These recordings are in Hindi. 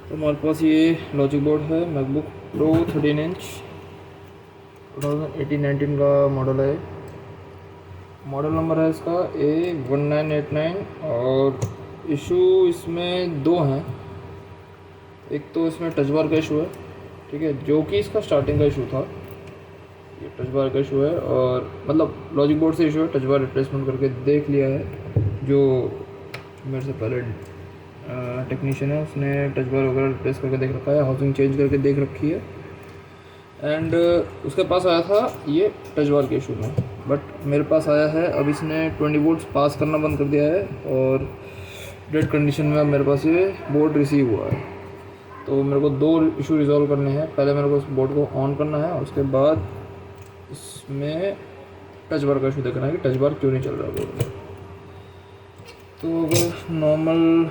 तो हमारे पास ये लॉजिक बोर्ड है मैकबुक प्रो 13 इंच 2018-19 का मॉडल है। मॉडल नंबर है इसका A1989 और इशू इसमें दो हैं। एक तो इसमें टच बार का इशू है, ठीक है, जो कि इसका स्टार्टिंग का इशू था। ये टच बार का इशू है और मतलब लॉजिक बोर्ड से इशू है, टच बार रिप्लेसमेंट करके देख लिया है। जो मेरे से पहले टेक्नीशियन है उसने टच बार वगैरह रिप्लेस करके देख रखा है, हाउसिंग चेंज करके देख रखी है। एंड उसके पास आया था ये टच बार के इशू में, बट मेरे पास आया है अब इसने 20 वोल्ट्स पास करना बंद कर दिया है और डेड कंडीशन में अब मेरे पास ये बोर्ड रिसीव हुआ है। तो मेरे को दो इशू रिजॉल्व करने हैं। पहले मेरे को उस बोर्ड को ऑन करना है और उसके बाद इसमें टच बार का इशू देखना है कि टच बार क्यों नहीं चल रहा बोर्ड में। तो अगर नॉर्मल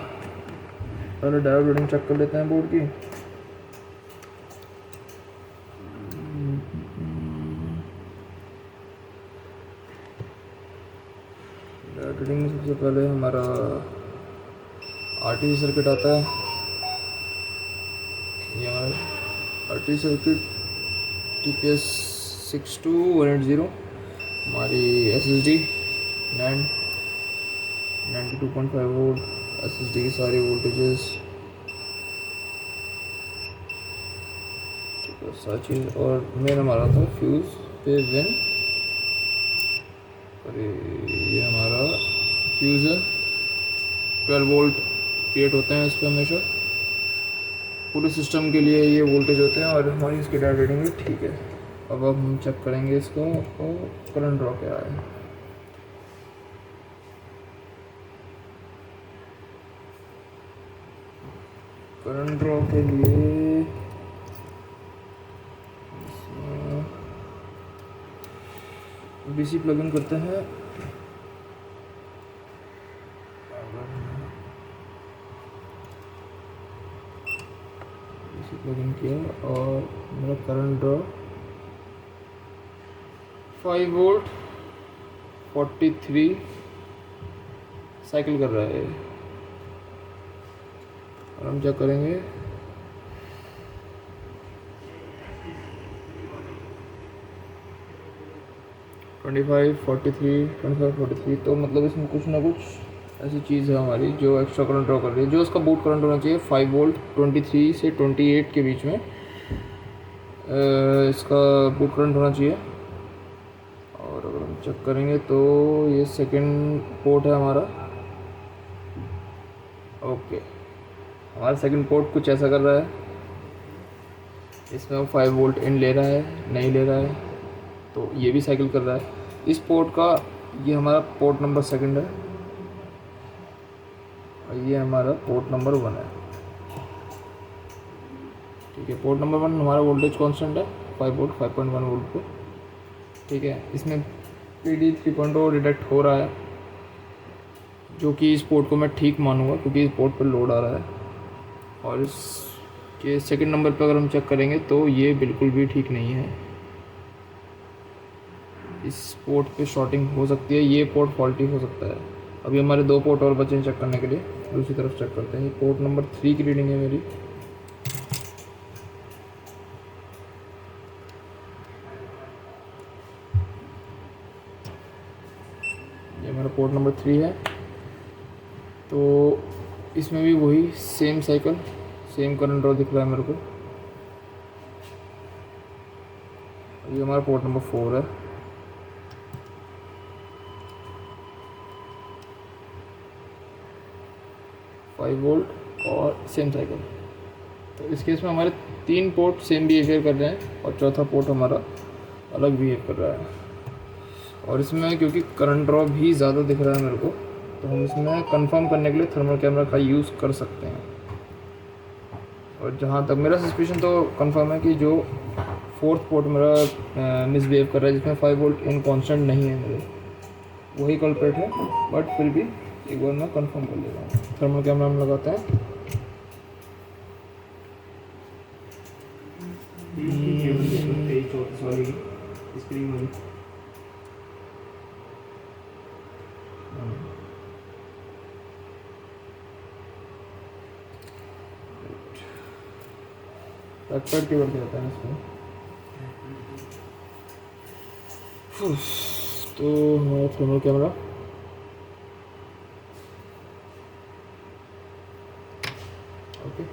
पहले डायोड रीडिंग चेक कर लेते हैं बोर्ड की। डायोड रीडिंग में सबसे पहले हमारा आरटीसी सर्किट आता है। ये हमारा आरटीसी सर्किट TPS 62180, हमारी SSD NAND 92.5 वोल्ट, SSD की सारी वोल्टेजेस, ठीक है, सारी चीज़। और मेन हमारा था फ्यूज़ पे वेन, और ये हमारा फ्यूज़ है। 12 वोल्ट क्रिएट होते हैं इस पर हमेशा, पूरे सिस्टम के लिए ये वोल्टेज होते हैं और हमारी इसकी डाटा रीडिंग भी ठीक है। अब हम चेक करेंगे इसको तो करंट ड्रॉ क्या है। करंट ड्रॉ के लिए DC प्लग इन करते हैं। DC प्लग इन किया और मेरा करंट ड्रॉ 5 वोल्ट 43 साइकिल कर रहा है। और हम क्या करेंगे, ट्वेंटी फाइव फोर्टी थ्री, तो मतलब इसमें कुछ ना कुछ ऐसी चीज़ है हमारी जो एक्स्ट्रा करंट ड्रॉ कर रही है। जो इसका बूट करंट होना चाहिए 5 वोल्ट 23 से 28 के बीच में इसका बूट करंट होना चाहिए। और अगर हम चेक करेंगे तो ये सेकंड पोर्ट है हमारा। ओके, हमारा सेकंड पोर्ट कुछ ऐसा कर रहा है, इसमें वो 5 वोल्ट इन ले रहा है, नहीं ले रहा है, तो ये भी साइकिल कर रहा है। इस पोर्ट का ये हमारा पोर्ट नंबर सेकंड है और ये हमारा पोर्ट नंबर 1 है, ठीक है। पोर्ट नंबर 1 हमारा वोल्टेज कांस्टेंट है 5 वोल्ट 5.1 वोल्ट पे, ठीक है। इसमें PD 3.0 डिटेक्ट हो रहा है, जो कि इस पोर्ट को मैं ठीक मानूंगा क्योंकि इस पोर्ट पर लोड आ रहा है। और इसके सेकंड नंबर पर अगर हम चेक करेंगे तो ये बिल्कुल भी ठीक नहीं है। इस पोर्ट पे शॉर्टिंग हो सकती है, ये पोर्ट फॉल्टी हो सकता है। अभी हमारे दो पोर्ट और बचे हैं चेक करने के लिए। दूसरी तरफ चेक करते हैं, पोर्ट नंबर 3 की रीडिंग है मेरी। ये हमारा पोर्ट नंबर 3 है, तो इसमें भी वही same cycle, same current draw दिख रहा है मेरे को। ये हमारा पोर्ट नंबर 4 है, फाइव वोल्ट और सेम साइकिल। तो इस केस में हमारे 3 पोर्ट सेम बिहेवियर कर रहे हैं और चौथा पोर्ट हमारा अलग बिहेव कर रहा है। और इसमें क्योंकि करंट ड्रॉ भी ज़्यादा दिख रहा है मेरे को, तो हम इसमें कंफर्म करने के लिए थर्मल कैमरा का यूज़ कर सकते हैं। और जहाँ तक मेरा सस्पिशन तो कंफर्म है कि जो फोर्थ पोर्ट मेरा मिसबिहेव कर रहा है, जिसमें 5 वोल्ट इन कांस्टेंट नहीं है मेरे, वही कल्प्रेट है। बट फिर भी एक बार मैं कंफर्म कर लेता हूँ। थर्मल कैमरा हम लगाते हैं। बैकपैड की वर्क रहता है इसमें। तो हमारा थर्मल कैमरा ओके,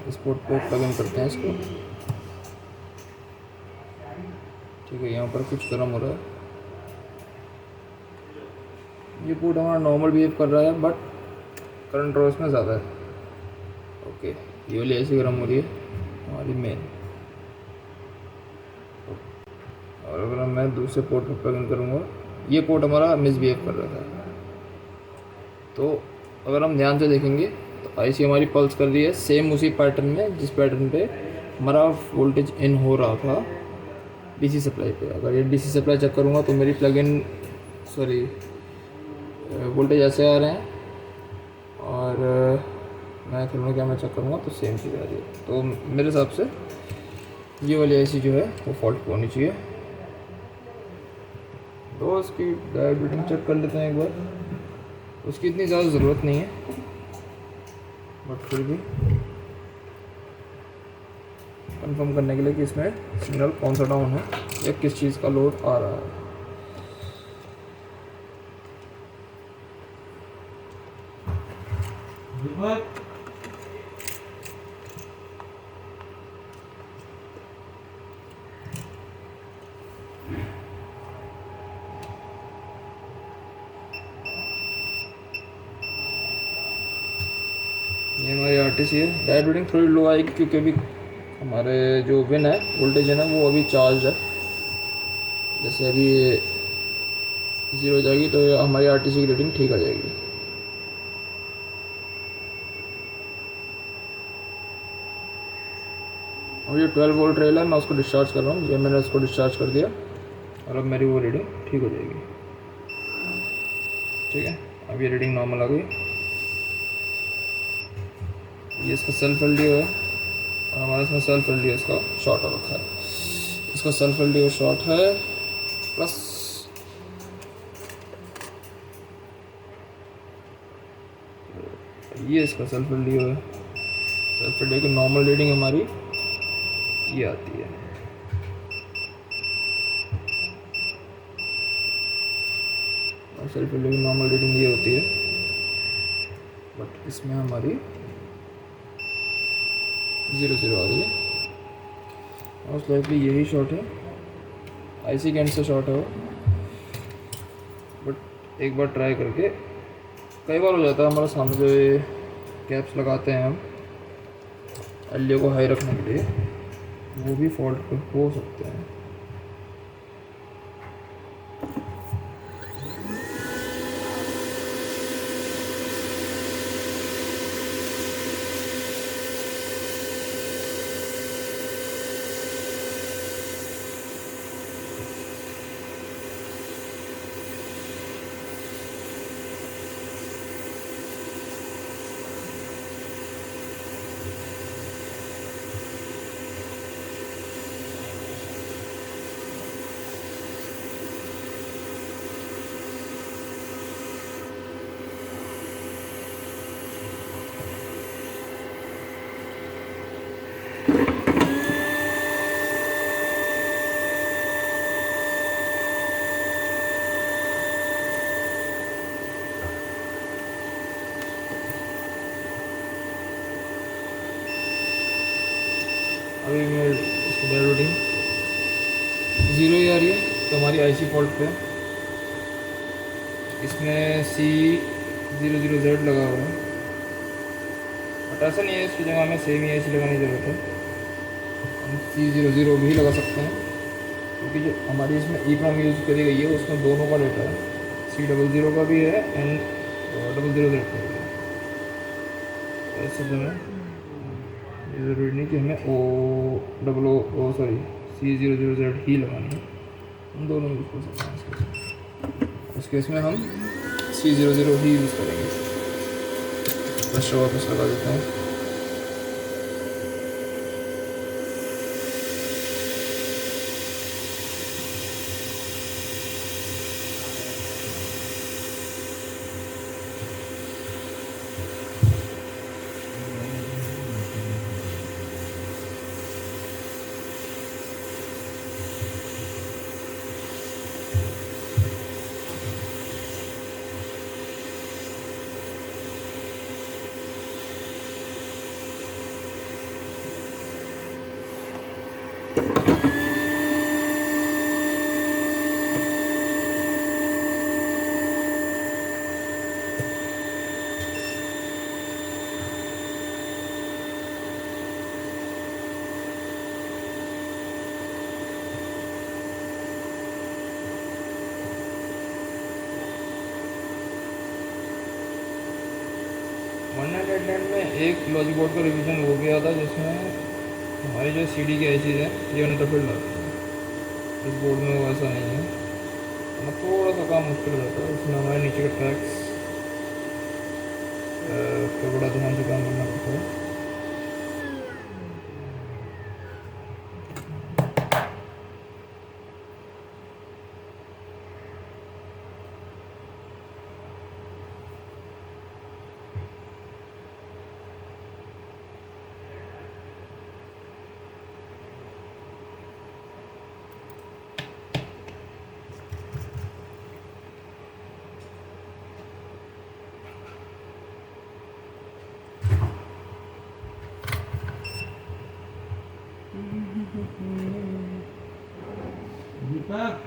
इस पोर्ट पे प्लग इन करते हैं इसको। ठीक है, यहाँ पर कुछ गर्म हो रहा है। ये पोर्ट हमारा नॉर्मल बिहेव कर रहा है, बट करंट ड्रॉ इसमें ज़्यादा है। ओके, ये वाली ऐसी गर्म हो रही है हमारी मेन। और अगर मैं दूसरे पोर्ट पर प्लग इन करूँगा, ये पोर्ट हमारा मिसबिहेव कर रहा था। तो अगर हम ध्यान से देखेंगे तो आईसी हमारी पल्स कर रही है सेम उसी पैटर्न में जिस पैटर्न पे हमारा वोल्टेज इन हो रहा था डीसी सप्लाई पे। अगर ये डीसी सप्लाई चेक करूँगा तो मेरी प्लग इन वोल्टेज ऐसे आ रहे हैं, और मैं थर्मल कैमरा चेक करूँगा तो सेम चीज़ आ रही है। तो मेरे हिसाब से ये वाली आईसी जो है वो फॉल्ट होनी चाहिए। तो इसकी डायोड रीडिंग चेक कर लेते हैं एक बार। उसकी इतनी ज़्यादा ज़रूरत नहीं है, बट फिर भी कंफर्म करने के लिए कि इसमें सिग्नल कौन सा डाउन है या किस चीज़ का लोड आ रहा है। ये हमारी आरटीसी है। डायोड रीडिंग थोड़ी लो आएगी क्योंकि अभी हमारे जो विन है वोल्टेज है ना वो अभी चार्ज है। जैसे अभी 0 हो जाएगी तो हमारी आरटीसी की रीडिंग ठीक आ जाएगी। और ये 12 वोल्ट रेल है, मैं उसको डिस्चार्ज कर रहा हूँ। ये मैंने उसको डिस्चार्ज कर दिया और अब मेरी वो रीडिंग ठीक हो जाएगी। ठीक है, अब ये रीडिंग नॉर्मल आ गई। ये इसका सेल्फ एलडीओ है और हमारे इसमें सेल्फ एलडीओ इसका शॉर्ट हो रखा है। इसका सेल्फ एलडीओ शॉर्ट है, प्लस ये इसका सेल्फ एलडीओ है। सेल्फ एलडीओ की नॉर्मल रीडिंग हमारी ये आती है। और सेल्फ एलडीओ की नॉर्मल रीडिंग ये होती है, बट इसमें हमारी 0 आ रही है। मोस्ट लाइकली यही शॉर्ट है, आईसी के एंड से शॉर्ट है वो। बट एक बार ट्राई करके, कई बार हो जाता है हमारे सामने जो ये कैप्स लगाते हैं हम एलडीओ को हाई रखने के लिए, वो भी फॉल्ट हो सकते हैं। अभी मैं इसकी डायोड रीडिंग 0 ही आ रही है, तो हमारी आईसी फॉल्ट पे इसमें C00Z लगा हुआ है। बट ऐसा नहीं है, इसकी जगह हमें सेम ही आईसी लगाने की ज़रूरत है। हम C00 भी लगा सकते हैं, क्योंकि जो हमारी इसमें EEPROM यूज़ करी गई है उसमें दोनों का डेटा है। C00 का भी है एंड 000 का भी है। ऐसे जो है ज़रूरी नहीं कि हमें C00Z ही लगानी है, हम दोनों यूज़ कर सकते हैं। इस केस में हम C00 ही यूज़ करेंगे। बस शो वापस लगा देते हैं। 1989 में एक लॉजिक बोर्ड का रिवीजन हो गया था जिसमें हमारी जो सीडी की चीज़ है ये अनटफिल्ड आती है। इस बोर्ड में वो ऐसा नहीं है, मतलब थोड़ा सा काम मुश्किल हो जाता है। इसमें हमारे नीचे के ट्रैक्स पे बड़ा ध्यान से काम करना पड़ता है। दीपक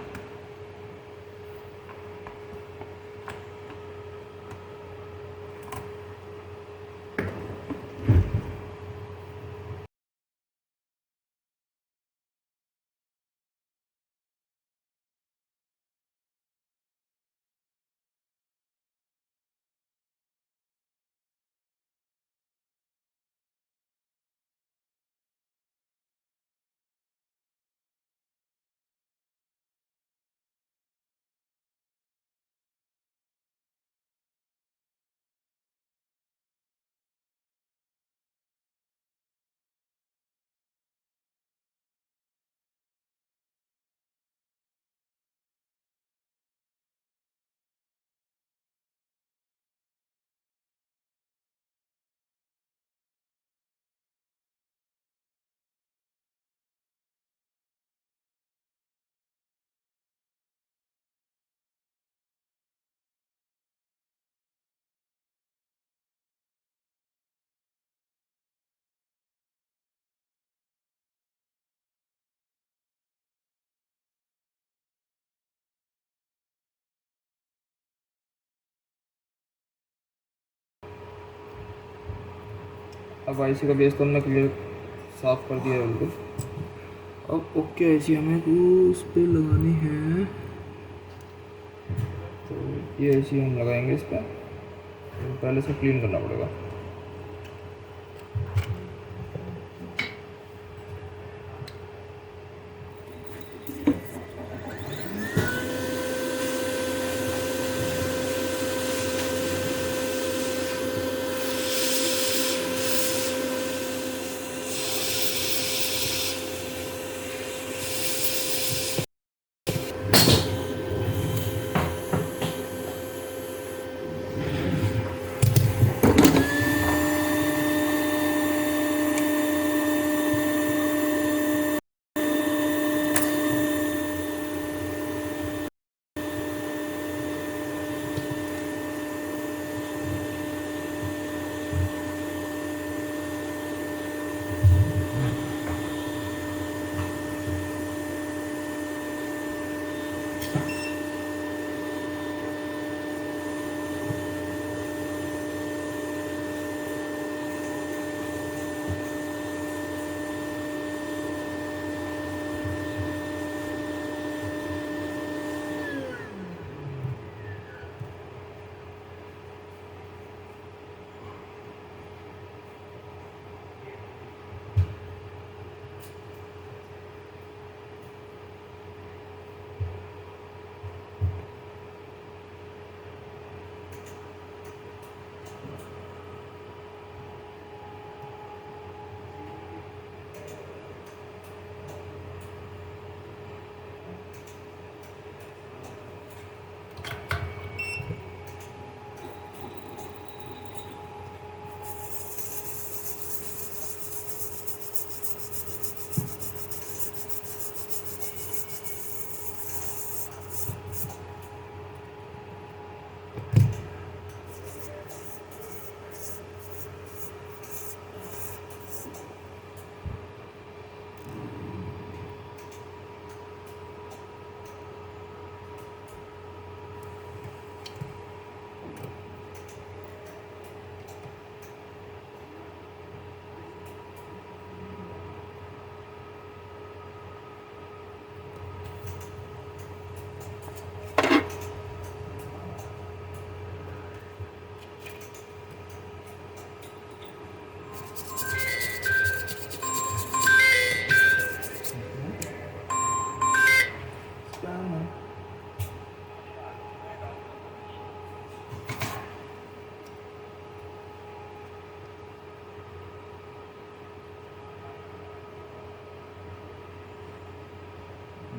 अब आईसी का बेस तो हमने क्लियर साफ़ कर दिया है बिल्कुल। अब ओके आईसी हमें को उस पर लगानी है, तो ये आईसी हम लगाएंगे इस पर। तो पहले से क्लीन करना पड़ेगा।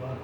बात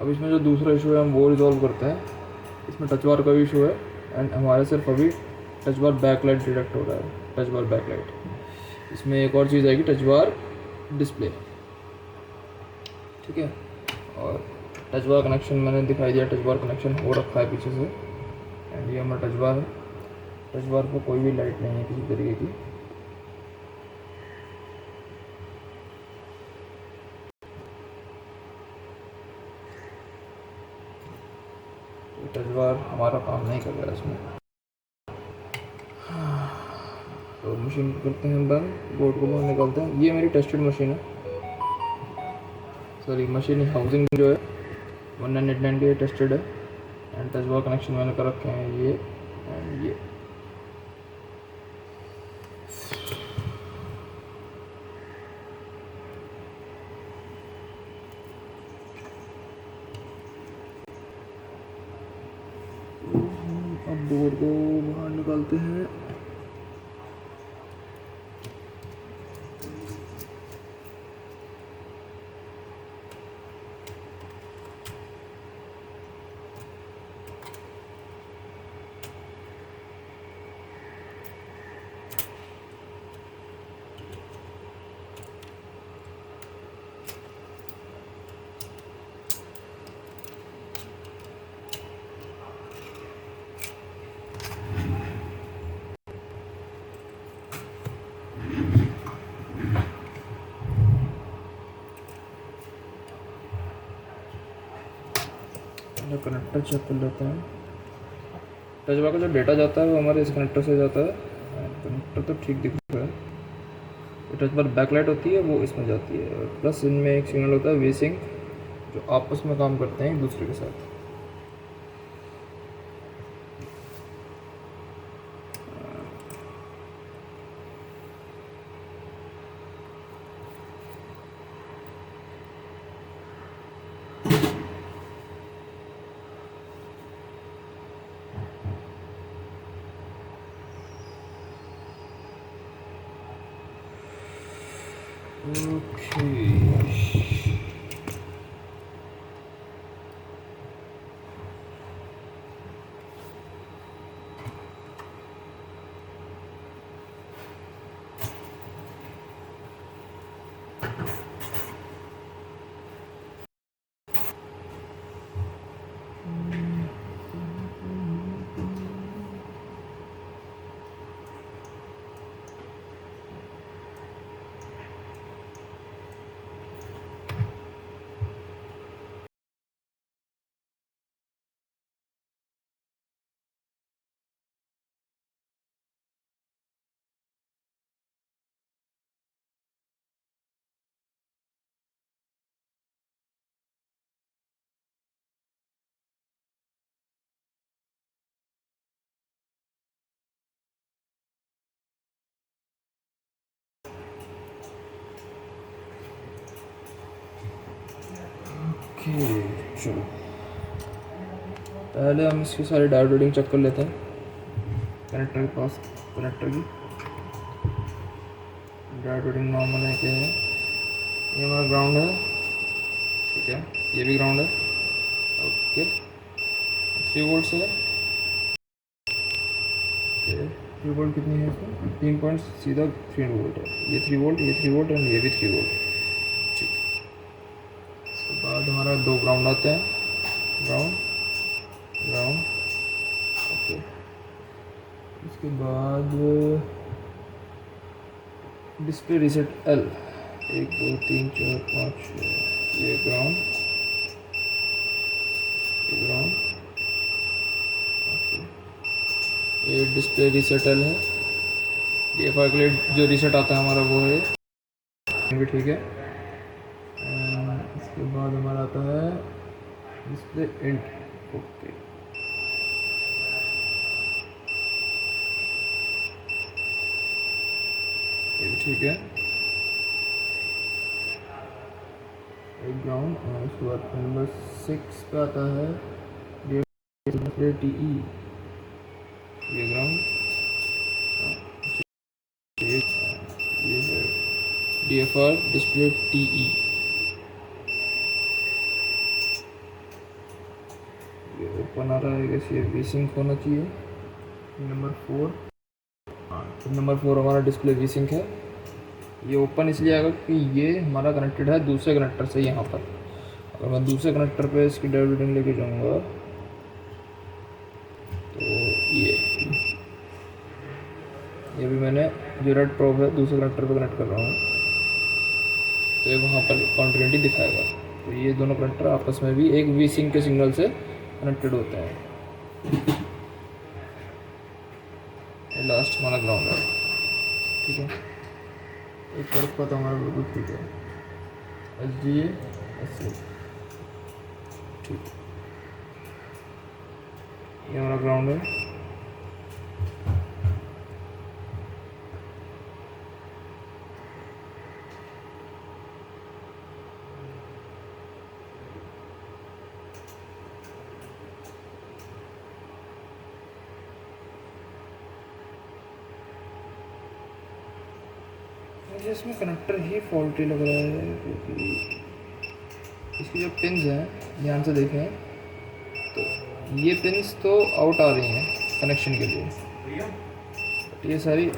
अब इसमें जो दूसरा इशू है हम वो रिजॉल्व करते हैं। इसमें टच बार का भी इशू है एंड हमारे सिर्फ अभी टच बार बैकलाइट डिटेक्ट हो रहा है, टच बार बैकलाइट। इसमें एक और चीज़ आएगी, टच बार डिस्प्ले, ठीक है। और टच बार कनेक्शन मैंने दिखाई दिया, टच बार कनेक्शन हो रखा है पीछे से एंड ये हमारा टच बार है। टच बार पर कोई भी लाइट नहीं है किसी तरीके की। टच बार हमारा काम नहीं कर रहा है इसमें। तो मशीन को करते हैं बंद, बोर्ड को बाहर निकालते हैं। ये मेरी टेस्टेड मशीन है, सॉरी मशीन हाउसिंग जो है 1989 के टेस्टेड है एंड टच बार कनेक्शन मैंने कर रखे हैं ये एंड ये। अब बोर्ड को बाहर निकालते हैं। कनेक्टर चेक कर लेते हैं। टच बार का जो डेटा जाता है वो हमारे इस कनेक्टर से जाता है। कनेक्टर तो ठीक दिख रहा है। जो टच बार बैकलाइट होती है वो इसमें जाती है, प्लस इनमें एक सिग्नल होता है वी सिंक, जो आपस में काम करते हैं एक दूसरे के साथ। Okay. चलो पहले हम इसकी सारी डायोड रीडिंग चेक कर लेते हैं। कनेक्टर के पास, कनेक्टर की डायोड रीडिंग नॉर्मल है, क्या है, ये हमारा ग्राउंड है, ठीक है, ये भी ग्राउंड है, ओके। 3 वोल्ट से 3 वोल्ट कितनी है इसमें, 3 पॉइंट सीधा 3 वोल्ट है। ये 3 वोल्ट, ये 3 वोल्ट एंड ये भी 3 वोल्ट, ठीक। उसके बाद हमारा 2 ग्राउंड आते हैं, ग्राउंड ग्राउंड, ओके। उसके बाद डिस्प्ले रीसेट L, 1 2 3 4 5 ये ग्राउंड, ये ग्राउंड, ओके। ये डिस्प्ले रीसेट L है। DFI के लिए जो रीसेट आता है हमारा वो है, भी ठीक है। इसके बाद हमारा आता है डिस्प्ले इंट, ओके। ये भी ठीक है, एक ग्राउंड। और उसके बाद नंबर 6 पे आता है डिस्प्ले TE, ये ग्राउंड, ये है DFR डिस्प्ले TE। ओपन आ रहा है, कि ये वी सिंक होना चाहिए। नंबर 4, हाँ नंबर 4 हमारा डिस्प्ले वी सिंक है। ये ओपन इसलिए आएगा कि ये हमारा कनेक्टेड है दूसरे कनेक्टर से यहाँ पर। अगर मैं दूसरे कनेक्टर पे इसकी डायोड रीडिंग लेके जाऊँगा तो ये भी मैंने जो रेड प्रोब है दूसरे कनेक्टर पे कनेक्ट कर रहा हूँ, तो ये वहाँ पर कॉन्टिन्यूटी दिखाएगा। तो ये दोनों कनेक्टर आपस में भी एक वी सिंक के सिग्नल से कनेक्टेड होते हैं। ये लास्ट हमारा ग्राउंड है, ठीक है। एक तरफ का तो हमारा बिल्कुल ठीक है, SDA ऐसे, ठीक। ये हमारा ग्राउंड है। मुझे इसमें कनेक्टर ही फॉल्टी लग रहा है, क्योंकि इसकी जो पिन्स हैं ध्यान से देखें तो ये पिन्स तो आउट आ रही हैं कनेक्शन के लिए, बट ये सारी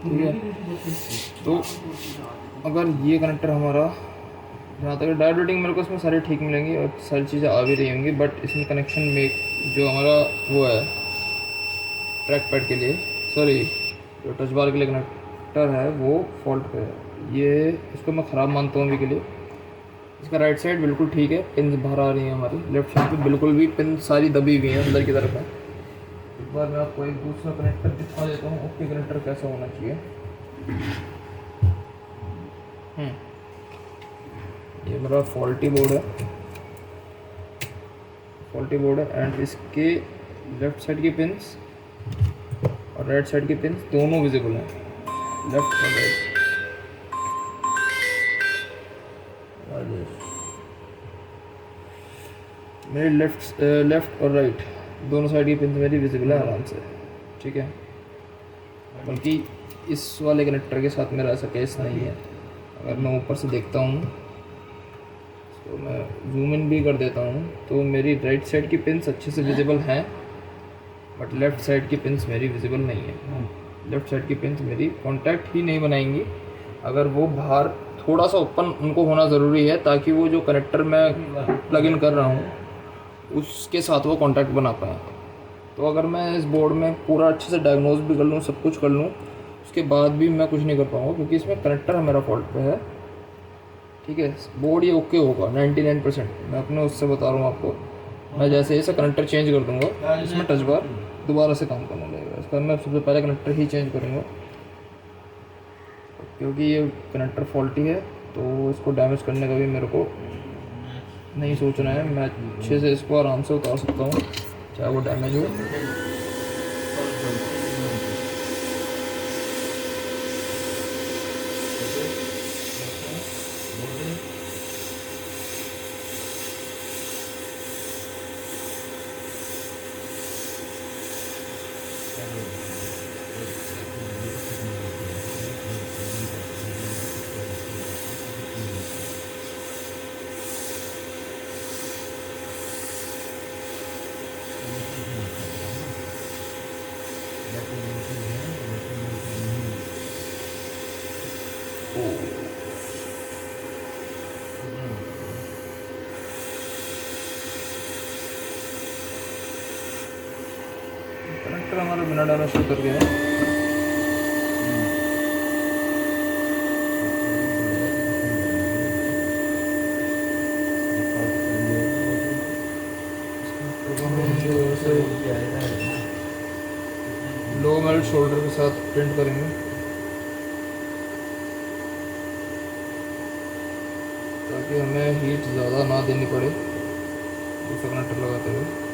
ठीक है। तो अगर ये कनेक्टर हमारा, जहाँ तक डायोड रीडिंग मेरे को इसमें सारी ठीक मिलेंगी और सारी चीज़ें आ भी रही होंगी, बट इसमें कनेक्शन में जो हमारा वो है ट्रैक पैड के लिए, सॉरी जो टच बार के लिए कनेक्टर है वो फॉल्ट पे है। ये इसको मैं ख़राब मानता हूँ अभी के लिए। इसका राइट साइड बिल्कुल ठीक है, पिन बाहर आ रही हैं हमारी। लेफ्ट साइड पे बिल्कुल भी पिन सारी दबी हुई हैं अंदर की तरफ है। एक बार मैं आपको एक दूसरा कनेक्टर दिखा देता हूँ, ओके कनेक्टर कैसा होना चाहिए। ये मेरा फॉल्टी बोर्ड है, फॉल्टी बोर्ड है, एंड इसके लेफ़्ट साइड की पिन्स और राइट साइड की पिन्स दोनों विजिबल हैं, लेफ्ट और राइट। मेरी लेफ़्ट और राइट दोनों साइड की पिन्स मेरी विजिबल है आराम से, ठीक है। बल्कि इस वाले कनेक्टर के साथ मेरा ऐसा केस नहीं है। अगर मैं ऊपर से देखता हूँ तो मैं जूम इन भी कर देता हूँ तो मेरी राइट साइड की पिन्स अच्छे से विजिबल हैं, बट लेफ़्ट साइड की पिन्स मेरी विजिबल नहीं है। लेफ़्ट साइड की पिन्स मेरी कांटेक्ट ही नहीं बनाएंगी। अगर वो बाहर थोड़ा सा ओपन उनको होना ज़रूरी है, ताकि वो जो कनेक्टर मैं प्लग इन कर रहा हूँ उसके साथ वो कांटेक्ट बना पाएँ। तो अगर मैं इस बोर्ड में पूरा अच्छे से डायग्नोज भी कर लूँ, सब कुछ कर लूँ, उसके बाद भी मैं कुछ नहीं कर पाऊँगा, क्योंकि इसमें कनेक्टर मेरा फॉल्ट पे है, ठीक है। बोर्ड ये ओके होगा 99%, मैं अपने उससे बता रहा हूँ आपको। मैं जैसे ऐसा कनेक्टर चेंज कर दूँगा इसमें टच बार दोबारा से काम करने लगेगा। इसका मैं सबसे पहले कनेक्टर ही चेंज करूँगा, क्योंकि ये कनेक्टर फॉल्टी है तो इसको डैमेज करने का भी मेरे को नहीं सोचना है। मैं अच्छे से इसको आराम से उतार सकता हूँ चाहे वो डैमेज हो। कनेक्टर हमारा बिना डैमेज से उतर गया है। लो बेल्ट शोल्डर के साथ प्रिंट करेंगे ताकि हमें हीट ज़्यादा ना देनी पड़े दूसरा कनेक्टर लगाते हुए।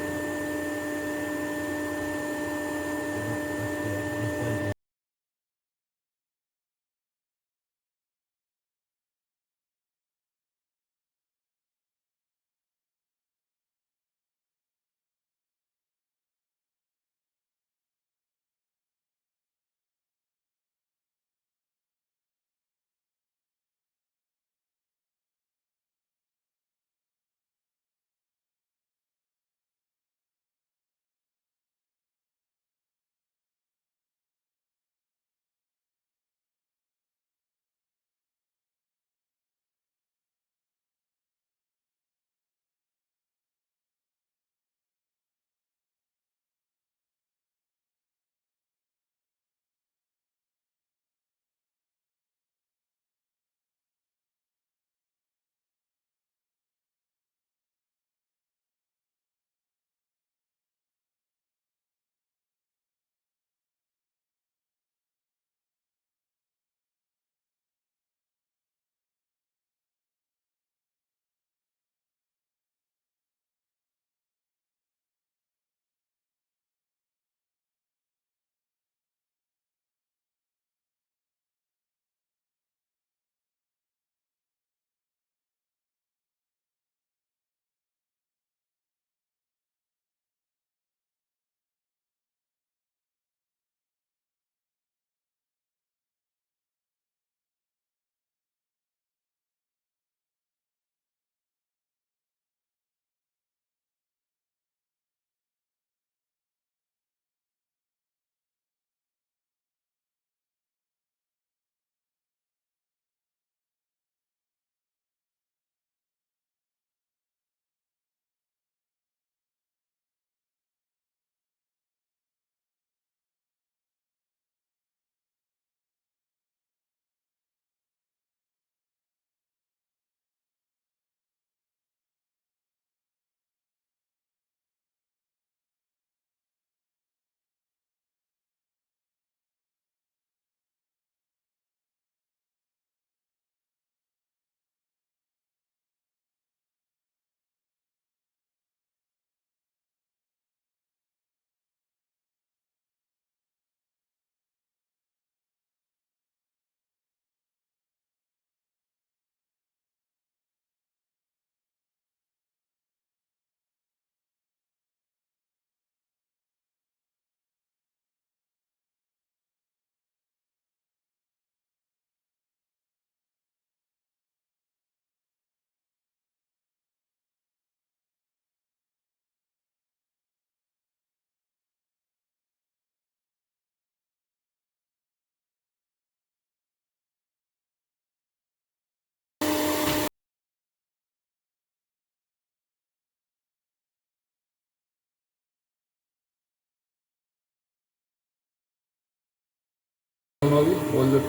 अभी बोल दो।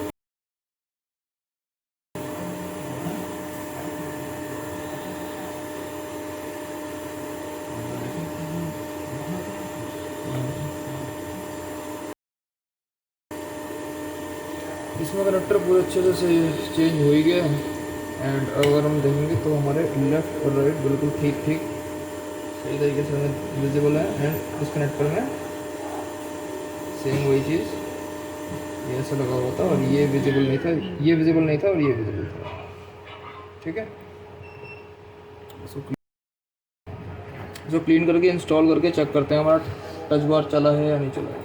इसमें कनेक्टर पूरे अच्छे से चेंज हो ही गया है। एंड अगर हम देखेंगे तो हमारे लेफ़्ट और राइट बिल्कुल ठीक ठीक सही तरीके से हमें विजिबल है। एंड इस कनेक्टर में सेम वही चीज़ ये ऐसा लगा हुआ था और ये विजिबल नहीं था, ये विजिबल नहीं था और ये विजिबल था। ठीक है, जो क्लीन करके इंस्टॉल करके चेक करते हैं हमारा टच बार चला है या नहीं चला है।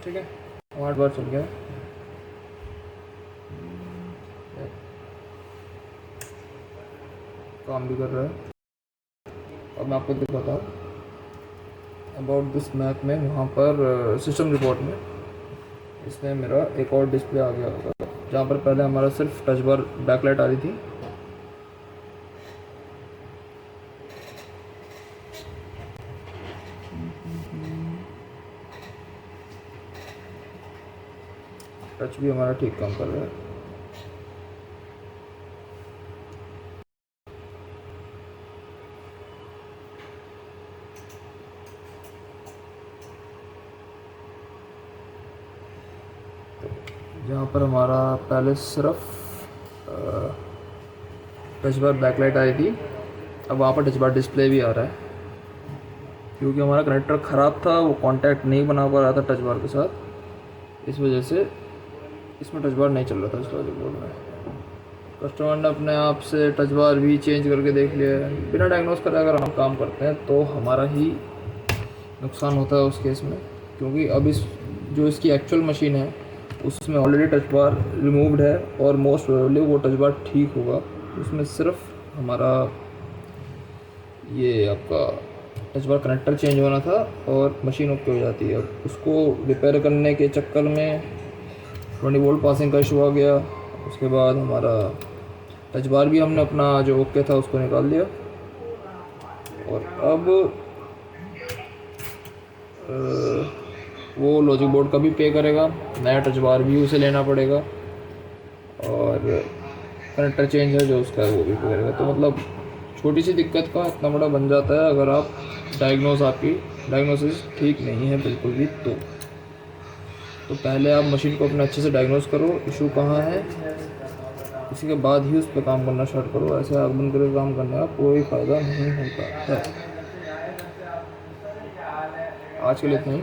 ठीक है, 8 बार चल गया। काम भी कर रहा है। और मैं आपको दिखाता हूँ अबाउट दिस मैप में, वहाँ पर सिस्टम रिपोर्ट में इसमें मेरा एक और डिस्प्ले आ गया होगा, जहाँ पर पहले हमारा सिर्फ टच बार बैकलाइट आ रही थी। टच भी हमारा ठीक काम कर रहा है। जहाँ पर हमारा पहले सिर्फ टच बार बैकलाइट आई थी, अब वहाँ पर टच बार डिस्प्ले भी आ रहा है। क्योंकि हमारा कनेक्टर ख़राब था, वो कांटेक्ट नहीं बना पा रहा था टच बार के साथ, इस वजह से इसमें टच बार नहीं चल रहा था इस लॉजिक बोर्ड में। कस्टमर ने अपने आप से टच बार भी चेंज करके देख लिया है। बिना डायग्नोस करे अगर हम काम करते हैं तो हमारा ही नुकसान होता है उस केस में, क्योंकि अब इस जो इसकी एक्चुअल मशीन है उसमें ऑलरेडी टच बार रिमूव्ड है और मोस्ट प्रोबेबली वो टच बार ठीक होगा। उसमें सिर्फ हमारा ये आपका टच बार कनेक्टर चेंज होना था और मशीन ओके हो जाती है। अब उसको रिपेयर करने के चक्कर में 20 वोल्ट पासिंग का इशू आ गया। उसके बाद हमारा टच बार भी हमने अपना जो ओके था उसको निकाल दिया, और अब वो लॉजिक बोर्ड का भी पे करेगा, नया टच बार भी उसे लेना पड़ेगा, और कनेक्टर चेंज है जो उसका है वो भी पे करेगा। तो मतलब छोटी सी दिक्कत का इतना बड़ा बन जाता है अगर आप आपकी डायग्नोसिस ठीक नहीं है बिल्कुल भी। तो पहले आप मशीन को अपने अच्छे से डायग्नोस करो, इशू कहाँ है, इसी के बाद ही उस पर काम करना स्टार्ट करो। ऐसे आग बंद करके काम करने का कोई फ़ायदा नहीं होता है। आज के लिए इतना ही।